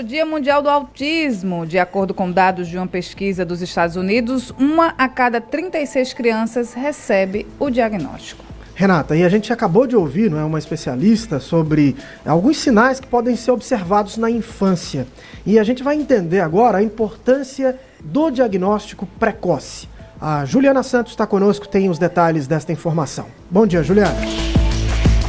Dia Mundial do Autismo. De acordo com dados de uma pesquisa dos Estados Unidos, 1 a cada 36 crianças recebe o diagnóstico. Renata, e a gente acabou de ouvir, não é, uma especialista sobre alguns sinais que podem ser observados na infância. E a gente vai entender agora a importância do diagnóstico precoce. A Juliana Santos está conosco, tem os detalhes desta informação. Bom dia, Juliana.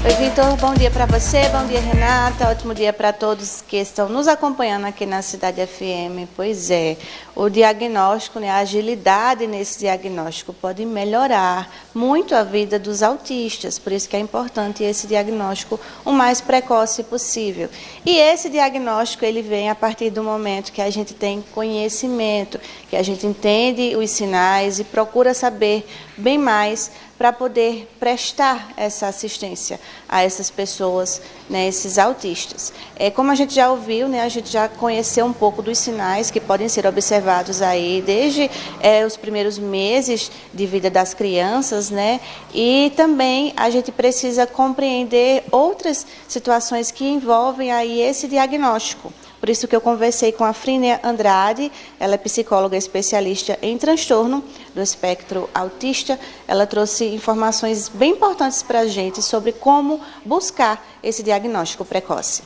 Oi, Vitor, bom dia para você, bom dia, Renata, ótimo dia para todos que estão nos acompanhando aqui na Cidade FM. Pois é, o diagnóstico, a agilidade nesse diagnóstico pode melhorar muito a vida dos autistas, por isso que é importante esse diagnóstico o mais precoce possível. E esse diagnóstico, ele vem a partir do momento que a gente tem conhecimento, que a gente entende os sinais e procura saber bem mais para poder prestar essa assistência a essas pessoas, esses autistas. Como a gente já ouviu, a gente já conheceu um pouco dos sinais que podem ser observados aí desde os primeiros meses de vida das crianças, e também a gente precisa compreender outras situações que envolvem aí esse diagnóstico. Por isso que eu conversei com a Frínia Andrade, ela é psicóloga especialista em transtorno do espectro autista. Ela trouxe informações bem importantes para a gente sobre como buscar esse diagnóstico precoce.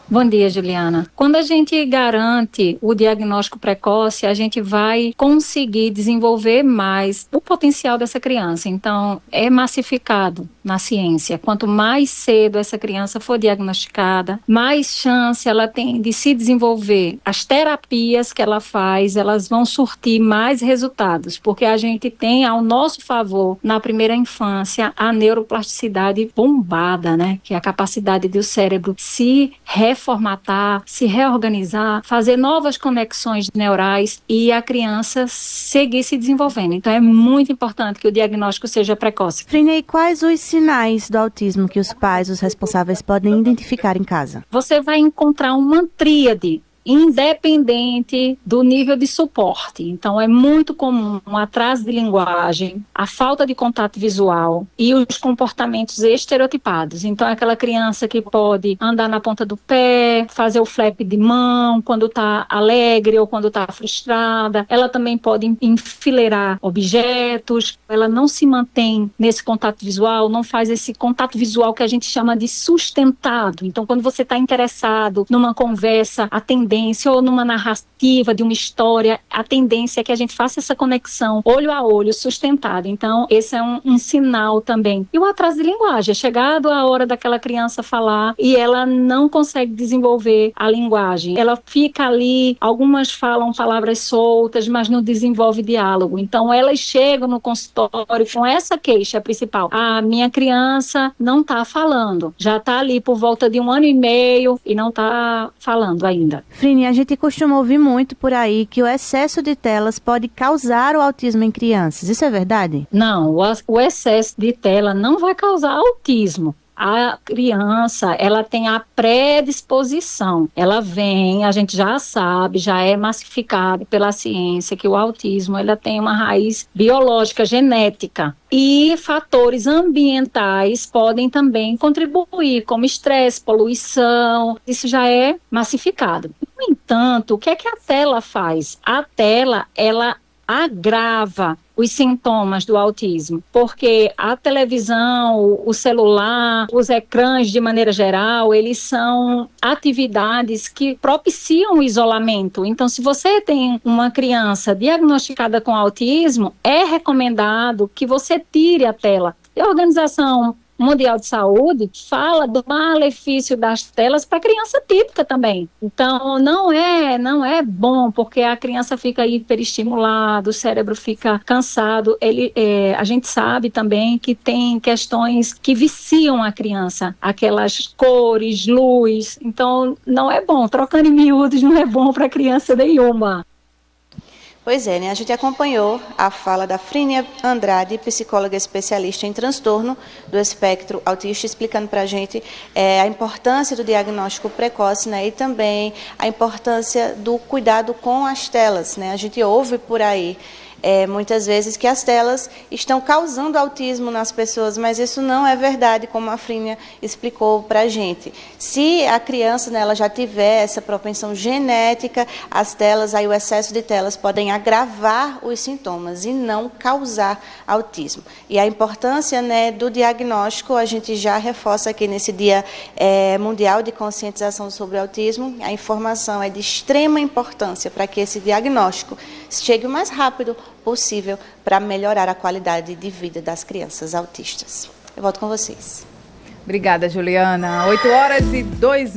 Bom dia, Juliana. Quando a gente garante o diagnóstico precoce, a gente vai conseguir desenvolver mais o potencial dessa criança. Então, é massificado na ciência. Quanto mais cedo essa criança for diagnosticada, mais chance ela tem de se desenvolver. As terapias que ela faz, elas vão surtir mais resultados, porque a gente tem ao nosso favor, na primeira infância, a neuroplasticidade bombada, que é a capacidade do cérebro se reformatar, se reorganizar, fazer novas conexões neurais e a criança seguir se desenvolvendo. Então é muito importante que o diagnóstico seja precoce. Frínia, e quais os sinais do autismo que os pais, os responsáveis, podem identificar em casa? Você vai encontrar uma tríade independente do nível de suporte. Então, é muito comum um atraso de linguagem, a falta de contato visual e os comportamentos estereotipados. Então, é aquela criança que pode andar na ponta do pé, fazer o flap de mão quando está alegre ou quando está frustrada. Ela também pode enfileirar objetos. Ela não se mantém nesse contato visual, não faz esse contato visual que a gente chama de sustentado. Então, quando você está interessado numa conversa, a tendência ou numa narrativa de uma história, a tendência é que a gente faça essa conexão olho a olho, sustentado. Então, esse é um sinal também. E o atraso de linguagem, é chegado a hora daquela criança falar e ela não consegue desenvolver a linguagem. Ela fica ali, algumas falam palavras soltas, mas não desenvolve diálogo. Então, elas chegam no consultório com essa queixa principal. A minha criança não está falando, já está ali por volta de 1 ano e meio e não está falando ainda. Frínia, a gente costuma ouvir muito por aí que o excesso de telas pode causar o autismo em crianças. Isso é verdade? Não, o excesso de tela não vai causar autismo. A criança, ela tem a predisposição, ela vem, a gente já sabe, já é massificado pela ciência que o autismo, ela tem uma raiz biológica, genética, e fatores ambientais podem também contribuir, como estresse, poluição, isso já é massificado. No entanto, o que é que a tela faz? A tela, ela agrava os sintomas do autismo, porque a televisão, o celular, os ecrãs de maneira geral, eles são atividades que propiciam o isolamento. Então, se você tem uma criança diagnosticada com autismo, é recomendado que você tire a tela. E a Organização Mundial de Saúde fala do malefício das telas para criança típica também. Então, não é bom, porque a criança fica hiperestimulada, o cérebro fica cansado. A gente sabe também que tem questões que viciam a criança, aquelas cores, luz. Então, não é bom. Trocando em miúdos não é bom para criança nenhuma. Pois é, a gente acompanhou a fala da Frínia Andrade, psicóloga especialista em transtorno do espectro autista, explicando para a gente a importância do diagnóstico precoce, e também a importância do cuidado com as telas. A gente ouve por aí muitas vezes que as telas estão causando autismo nas pessoas, mas isso não é verdade, como a Frínia explicou para a gente. Se a criança, né, ela já tiver essa propensão genética, as telas, aí o excesso de telas podem agravar os sintomas e não causar autismo. E a importância, né, do diagnóstico, a gente já reforça aqui nesse Dia Mundial de Conscientização sobre o Autismo. A informação é de extrema importância para que esse diagnóstico chegue o mais rápido possível para melhorar a qualidade de vida das crianças autistas. Eu volto com vocês. Obrigada, Juliana. 8h02.